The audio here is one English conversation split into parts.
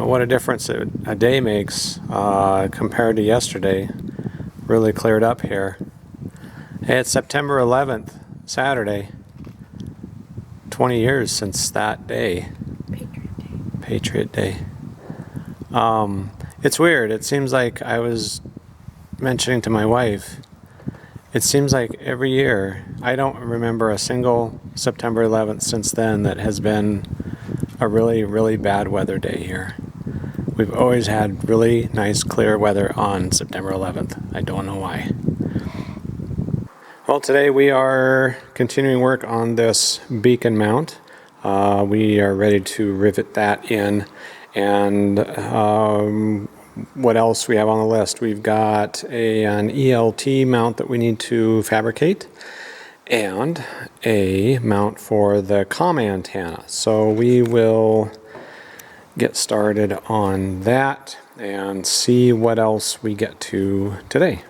what a difference a day makes compared to yesterday. Really cleared up here. Hey, it's September 11th, Saturday. 20 years since that day. Patriot Day. It's weird. It seems like I was mentioning to my wife, it seems like every year, I don't remember a single September 11th since then that has been a really, really bad weather day here. We've always had really nice, clear weather on September 11th. I don't know why. Well, today we are continuing work on this beacon mount. We are ready to rivet that in. And what else we have on the list? We've got an ELT mount that we need to fabricate and a mount for the comm antenna. So we will get started on that and see what else we get to today.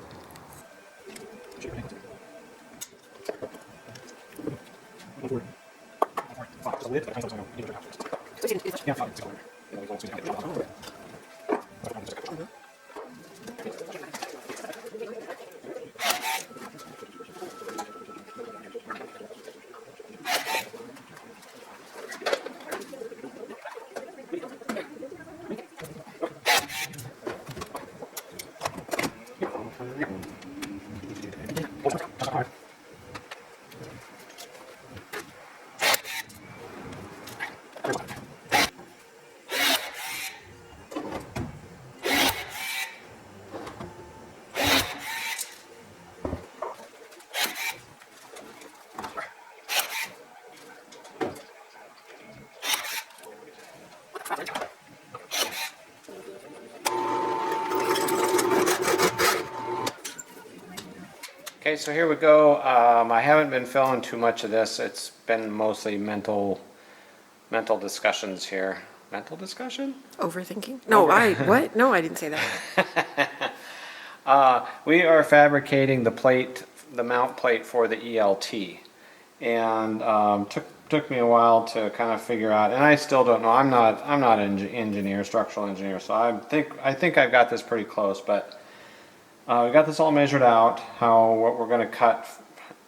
Okay, so here we go. I haven't been filming too much of this. It's been mostly mental discussions here. Mental discussion? Overthinking? No, what? No, I didn't say that. We are fabricating the mount plate for the ELT, and took me a while to kind of figure out. And I still don't know. I'm not an engineer, structural engineer, so I think I've got this pretty close, but. We got this all measured out, what we're going to cut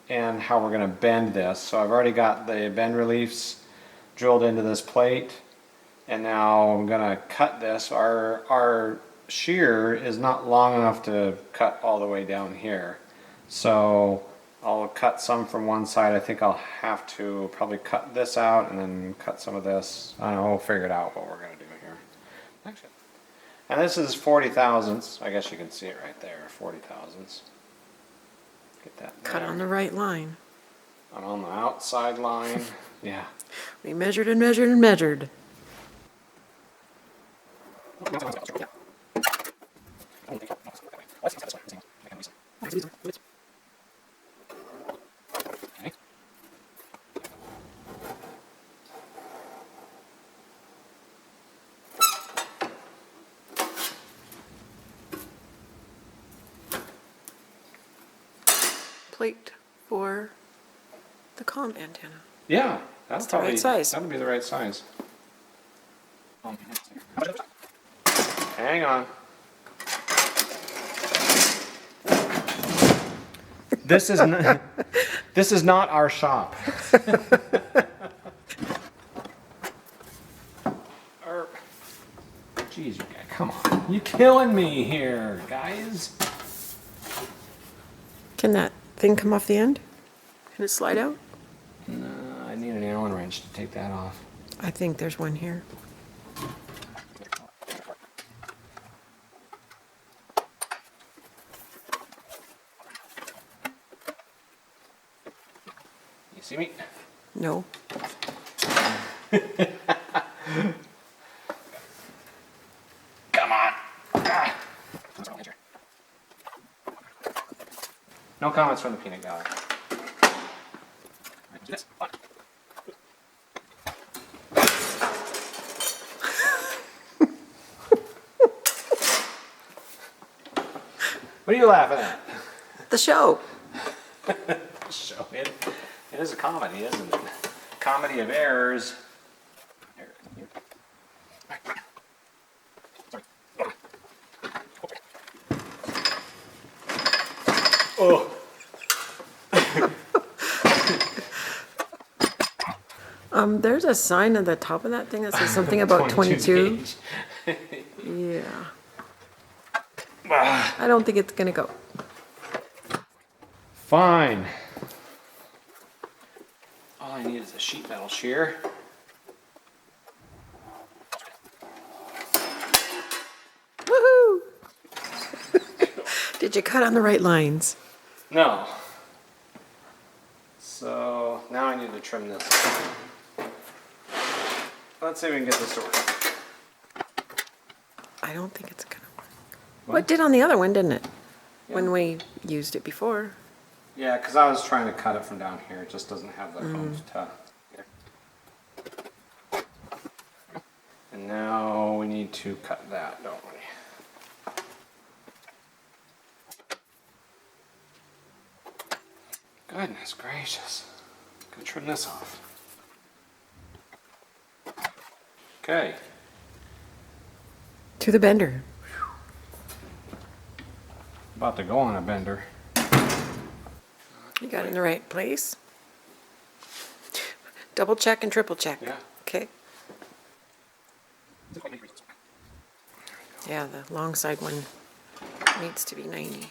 and how we're going to bend this. So I've already got the bend reliefs drilled into this plate, and now I'm going to cut this. Our shear is not long enough to cut all the way down here. So I'll cut some from one side. I think I'll have to probably cut this out and then cut some of this. I don't know, we'll figure it out what we're going to do here. Actually. And this is 40 thousandths. I guess you can see it right there, 40 thousandths. Get that there. Cut on the right line. I'm on the outside line. Yeah. We measured and measured and measured. Plate for the comm antenna. Yeah, that's the right size. That would be the right size. Hang on. This is not our shop. Jeez, you guys, come on. You're killing me here, guys. Can that thing come off the end? Can it slide out? No, I need an Allen wrench to take that off. I think there's one here. You see me? No. Come on. No comments from the peanut gallery. What are you laughing at? The show. Show it. It is a comedy, isn't it? Comedy of errors. There's a sign at the top of that thing that says something about 22. gauge. Yeah. I don't think it's gonna go. Fine. All I need is a sheet metal shear. Woohoo! Did you cut on the right lines? No. So now I need to trim this. Let's see if we can get this to work. I don't think it's gonna work. Well, it did on the other one, didn't it? When we used it before. Yeah, because I was trying to cut it from down here. It just doesn't have the homes to here. And now we need to cut that, don't we? Goodness gracious. Gonna trim this off. Okay. To the bender. About to go on a bender. You got it in the right place. Double check and triple check. Yeah. Okay. Yeah, the long side one needs to be 90.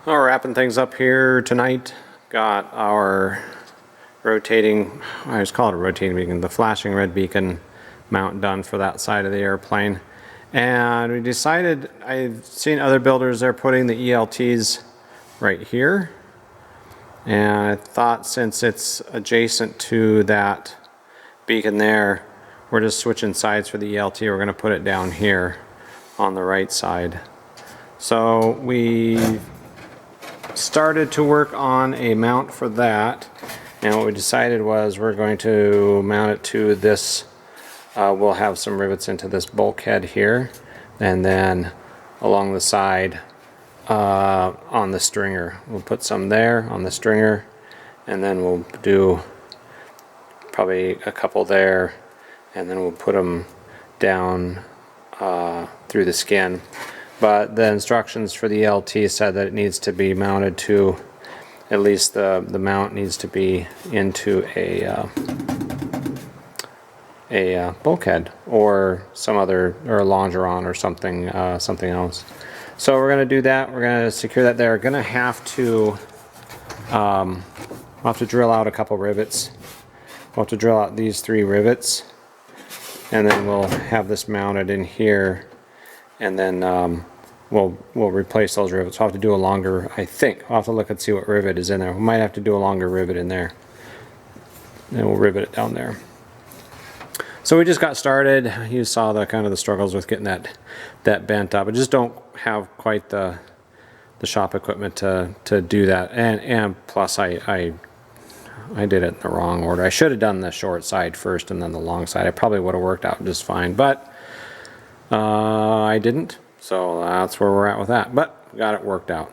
Well, we're wrapping things up here tonight. Got our rotating, I just call it a rotating beacon, the flashing red beacon mount done for that side of the airplane. And we decided, I've seen other builders, they're putting the ELTs right here. And I thought since it's adjacent to that beacon there, we're just switching sides for the ELT. We're going to put it down here on the right side. So we started to work on a mount for that, and what we decided was we're going to mount it to this, we'll have some rivets into this bulkhead here, and then along the side on the stringer. We'll put some there on the stringer, and then we'll do probably a couple there, and then we'll put them down through the skin. But the instructions for the ELT said that it needs to be mounted to, at least the mount needs to be into a bulkhead or some other, or a longeron or something, something else. So we're going to do that. We're going to secure that there. We're going to have to, we'll have to drill out a couple rivets. We'll have to drill out these 3 rivets, and then we'll have this mounted in here. And then we'll replace those rivets. We'll have to do a longer, I think. I'll have to look and see what rivet is in there. We might have to do a longer rivet in there. And we'll rivet it down there. So we just got started. You saw the kind of the struggles with getting that bent up. I just don't have quite the shop equipment to do that. And plus I did it in the wrong order. I should have done the short side first and then the long side. It probably would have worked out just fine. But I didn't, so that's where we're at with that, but got it worked out.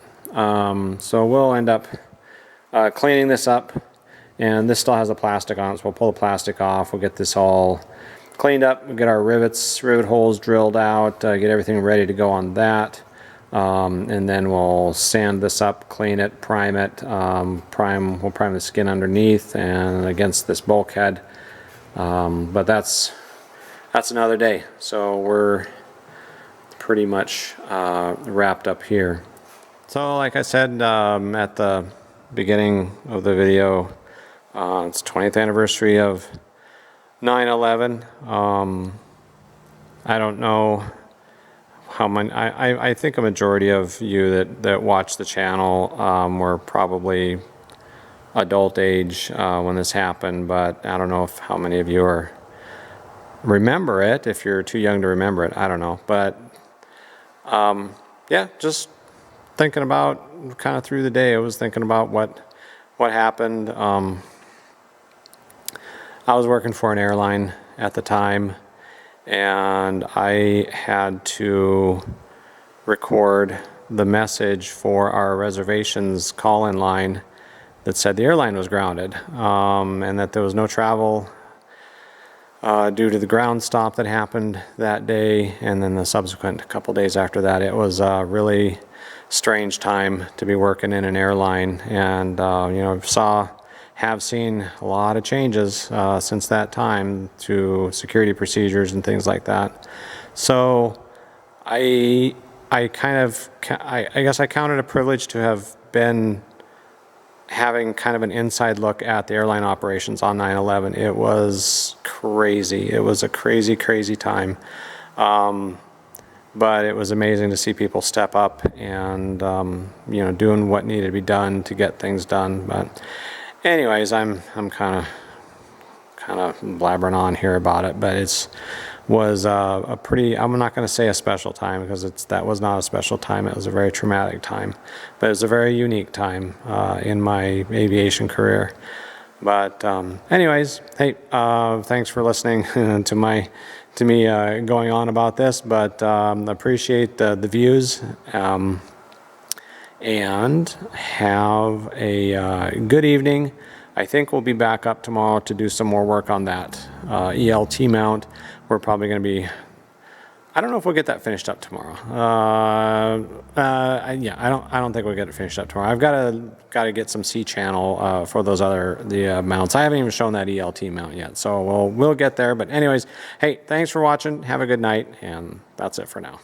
So we'll end up cleaning this up, and this still has the plastic on it, so we'll pull the plastic off. We'll get this all cleaned up. We'll get our rivet holes drilled out, get everything ready to go on that, and then we'll sand this up, clean it, prime it, we'll prime the skin underneath and against this bulkhead, but that's another day. So we're pretty much wrapped up here. So like I said at the beginning of the video, it's 20th anniversary of 9/11. I don't know how many, I think a majority of you that watch the channel were probably adult age when this happened, but I don't know how many of you remember it. If you're too young to remember it, I don't know. But yeah, just thinking about, kind of through the day, I was thinking about what happened. I was working for an airline at the time, and I had to record the message for our reservations call-in line that said the airline was grounded, and that there was no travel due to the ground stop that happened that day, and then the subsequent couple days after that. It was a really strange time to be working in an airline, and have seen a lot of changes since that time to security procedures and things like that. So I guess I count it a privilege to have been having kind of an inside look at the airline operations on 9/11. It was crazy. It was a crazy, crazy time. But it was amazing to see people step up and, doing what needed to be done to get things done. But anyways, I'm kind of blabbering on here about it, but was a pretty, I'm not going to say a special time, because that was not a special time. It was a very traumatic time, but it was a very unique time in my aviation career. But anyways, hey, thanks for listening to me going on about this, but appreciate the views, and have a good evening. I think we'll be back up tomorrow to do some more work on that ELT mount. We're probably going to be, I don't know if we'll get that finished up tomorrow. I don't think we'll get it finished up tomorrow. I've got to get some C channel for the mounts. I haven't even shown that ELT mount yet, so we'll get there. But anyways, hey, thanks for watching. Have a good night, and that's it for now.